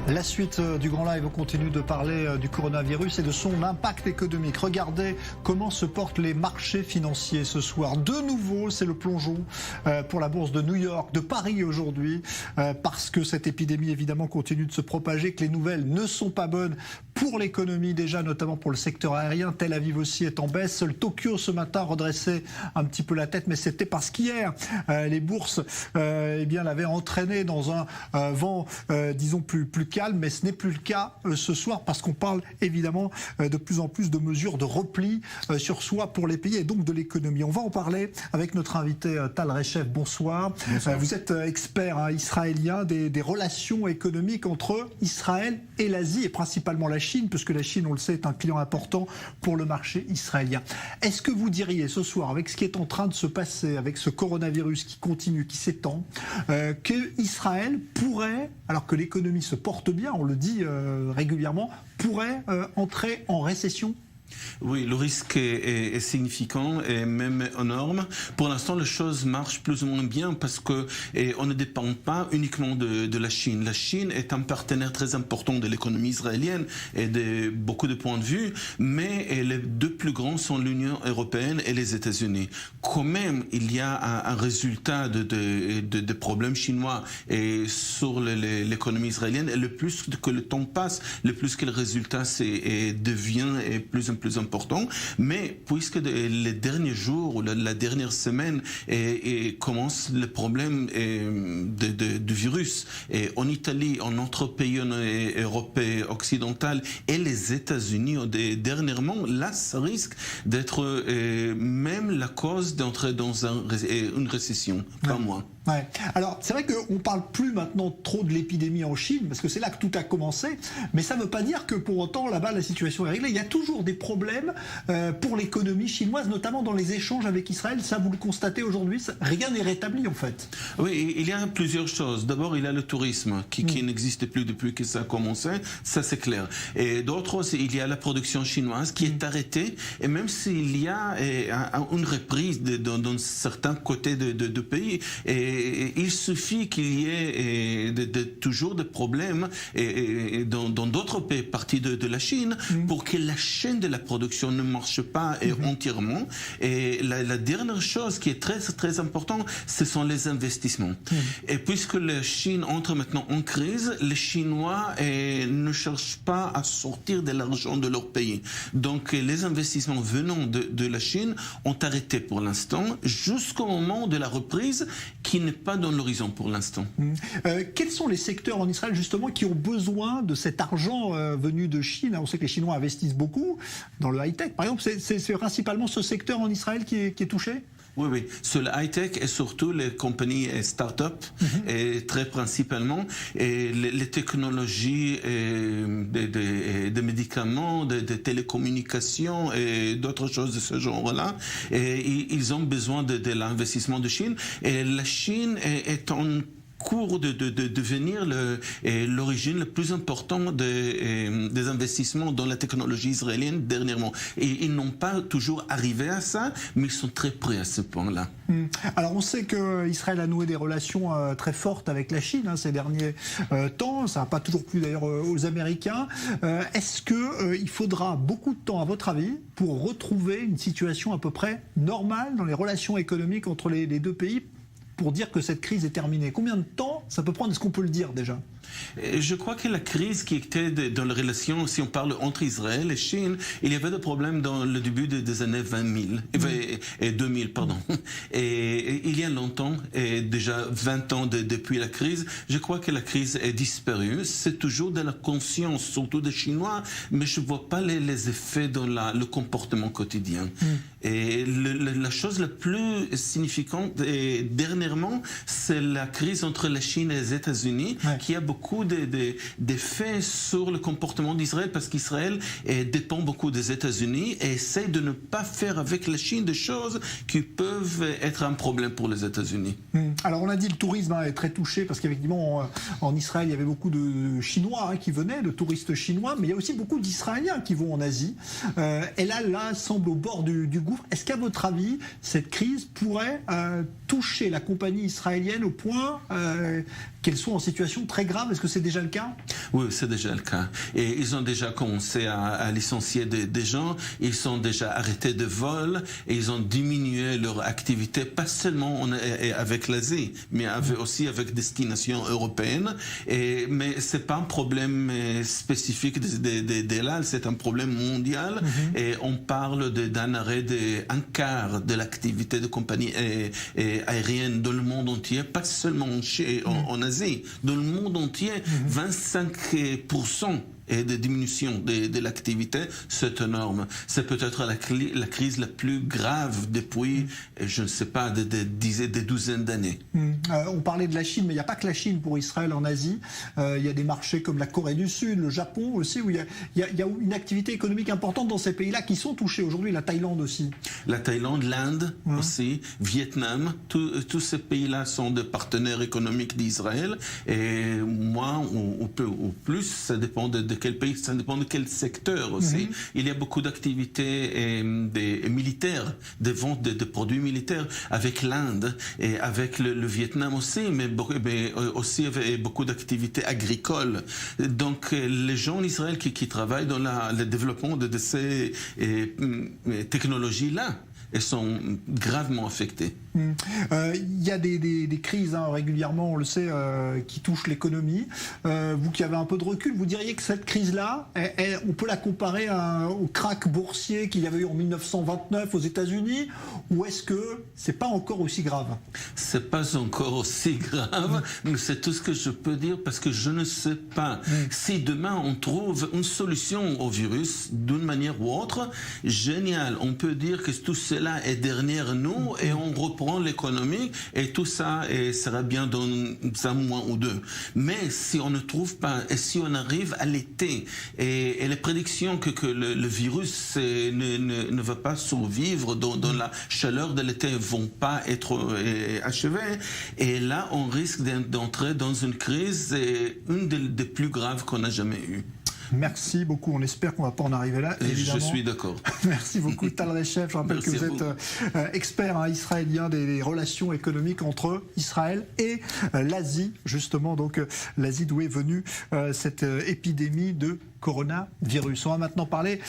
La suite du Grand Live, on continue de parler du coronavirus et de son impact économique. Regardez comment se portent les marchés financiers ce soir. De nouveau, c'est le plongeon pour la bourse de New York, de Paris aujourd'hui, parce que cette épidémie évidemment continue de se propager, que les nouvelles ne sont pas bonnes pour l'économie déjà, notamment pour le secteur aérien. Tel Aviv aussi est en baisse. Seul Tokyo ce matin redressait un petit peu la tête, mais c'était parce qu'hier, les bourses l'avaient entraîné dans un vent, disons, plus calme. Mais ce n'est plus le cas ce soir parce qu'on parle évidemment de plus en plus de mesures de repli sur soi pour les pays et donc de l'économie. On va en parler avec notre invité Tal Reshef. Bonsoir. Bonsoir. Vous êtes expert israélien des relations économiques entre Israël et l'Asie et principalement la Chine, puisque la Chine, on le sait, est un client important pour le marché israélien. Est-ce que vous diriez ce soir, avec ce qui est en train de se passer, avec ce coronavirus qui continue, qui s'étend, que Israël pourrait, alors que l'économie se porte bien, on le dit régulièrement, pourrait entrer en récession ? Oui, le risque est significant et même énorme. Pour l'instant, les choses marchent plus ou moins bien parce que on ne dépend pas uniquement de la Chine. La Chine est un partenaire très important de l'économie israélienne et de beaucoup de points de vue, mais les deux plus grands sont l'Union européenne et les États-Unis. Quand même, il y a un résultat de problèmes chinois et sur l'économie israélienne. Et le plus que le temps passe, le plus que le résultat devient plus important, mais puisque les derniers jours ou la dernière semaine commence le problème du virus et en Italie, en autres pays européens occidentaux et les États-Unis dernièrement, là ça risque d'être même la cause d'entrer dans une récession, pas moins. Ouais. Alors, c'est vrai qu'on ne parle plus maintenant trop de l'épidémie en Chine, parce que c'est là que tout a commencé, mais ça ne veut pas dire que pour autant, là-bas, la situation est réglée. Il y a toujours des problèmes pour l'économie chinoise, notamment dans les échanges avec Israël. Ça, vous le constatez aujourd'hui, rien n'est rétabli, en fait. Oui, il y a plusieurs choses. D'abord, il y a le tourisme, qui n'existe plus depuis que ça a commencé, ça c'est clair. Et d'autres, il y a la production chinoise qui est arrêtée, et même s'il y a une reprise dans certains côtés de pays, il suffit qu'il y ait toujours des problèmes dans d'autres pays, parties de la Chine, pour que la chaîne de la production ne marche pas entièrement. Et la dernière chose qui est très, très importante, ce sont les investissements. Et puisque la Chine entre maintenant en crise, les Chinois ne cherchent pas à sortir de l'argent de leur pays. Donc les investissements venant de la Chine ont arrêté pour l'instant, jusqu'au moment de la reprise qui n'est pas dans l'horizon pour l'instant. Quels sont les secteurs en Israël justement qui ont besoin de cet argent venu de Chine? On sait que les Chinois investissent beaucoup dans le high-tech. Par exemple, c'est principalement ce secteur en Israël qui est touché? Oui. Sur le high-tech et surtout les compagnies et start-up, et très principalement, et les technologies des médicaments, des télécommunications et d'autres choses de ce genre-là. Et ils ont besoin de l'investissement de Chine. Et la Chine est en cours de devenir l'origine la plus importante des investissements dans la technologie israélienne dernièrement. Et ils n'ont pas toujours arrivé à ça, mais ils sont très près à ce point-là. Alors on sait qu'Israël a noué des relations très fortes avec la Chine ces derniers temps. Ça n'a pas toujours plu d'ailleurs aux Américains. Est-ce qu'il faudra beaucoup de temps, à votre avis, pour retrouver une situation à peu près normale dans les relations économiques entre les deux pays, pour dire que cette crise est terminée? Combien de temps ça peut prendre? Est-ce qu'on peut le dire déjà? Je crois que la crise qui était dans les relations, si on parle entre Israël et Chine, il y avait des problèmes dans le début des années 2000, pardon. Et il y a longtemps, et déjà 20 ans depuis la crise, je crois que la crise est disparue. C'est toujours de la conscience, surtout des Chinois, mais je ne vois pas les effets dans le comportement quotidien. Et la chose la plus significante, dernièrement, c'est la crise entre la Chine et les États-Unis, qui a beaucoup d'effets sur le comportement d'Israël, parce qu'Israël dépend beaucoup des États-Unis et essaie de ne pas faire avec la Chine des choses qui peuvent être un problème pour les États-Unis. Alors on a dit le tourisme est très touché, parce qu'effectivement en Israël il y avait beaucoup de Chinois qui venaient, de touristes chinois, mais il y a aussi beaucoup d'Israéliens qui vont en Asie. Et là semble au bord du gouffre. Est-ce qu'à votre avis cette crise pourrait toucher la compagnie israélienne au point qu'elles soient en situation très grave. Est-ce que c'est déjà le cas? Oui, c'est déjà le cas. Et ils ont déjà commencé à licencier des gens, ils ont déjà arrêté de vol, et ils ont diminué leur activité, pas seulement avec l'Asie, mais aussi avec destination européenne. Mais c'est pas un problème spécifique de là, c'est un problème mondial. Et on parle d'un arrêt d'un quart de l'activité de compagnies aériennes dans le monde entier, pas seulement en Asie, dans le monde entier, 25% et de diminution de l'activité, c'est énorme. C'est peut-être la crise la plus grave depuis, je ne sais pas, des douzaines d'années. On parlait de la Chine, mais il n'y a pas que la Chine pour Israël en Asie. Il y a des marchés comme la Corée du Sud, le Japon aussi, où il y a une activité économique importante dans ces pays-là qui sont touchés aujourd'hui, la Thaïlande aussi. La Thaïlande, l'Inde aussi, Vietnam, tous ces pays-là sont des partenaires économiques d'Israël. Et moins ou plus, ça dépend de quel pays, ça dépend de quel secteur aussi. Il y a beaucoup d'activités militaires, des ventes de produits militaires avec l'Inde et avec le Vietnam aussi, mais aussi avec beaucoup d'activités agricoles. Donc les gens en Israël qui travaillent dans le développement de ces technologies-là, elles sont gravement affectées. Il y a des crises régulièrement, on le sait, qui touchent l'économie. Vous qui avez un peu de recul, vous diriez que cette crise-là, on peut la comparer au krach boursier qu'il y avait eu en 1929 aux États-Unis, ou est-ce que c'est pas encore aussi grave? C'est pas encore aussi grave, mais c'est tout ce que je peux dire parce que je ne sais pas. Si demain on trouve une solution au virus d'une manière ou autre, génial. On peut dire que tout cela est derrière nous et on reprend l'économie et tout ça sera bien dans un mois ou deux. Mais si on ne trouve pas et si on arrive à l'été et les prédictions que le virus ne va pas survivre dans la chaleur de l'été vont pas être achevées, et là on risque d'entrer dans une crise, une des plus graves qu'on a jamais eues. Merci beaucoup. On espère qu'on ne va pas en arriver là. Évidemment. Je suis d'accord. Merci beaucoup, Tal Reshef. Je rappelle que vous êtes expert israélien des relations économiques entre Israël et l'Asie, justement, donc l'Asie d'où est venue cette épidémie de coronavirus. On va maintenant parler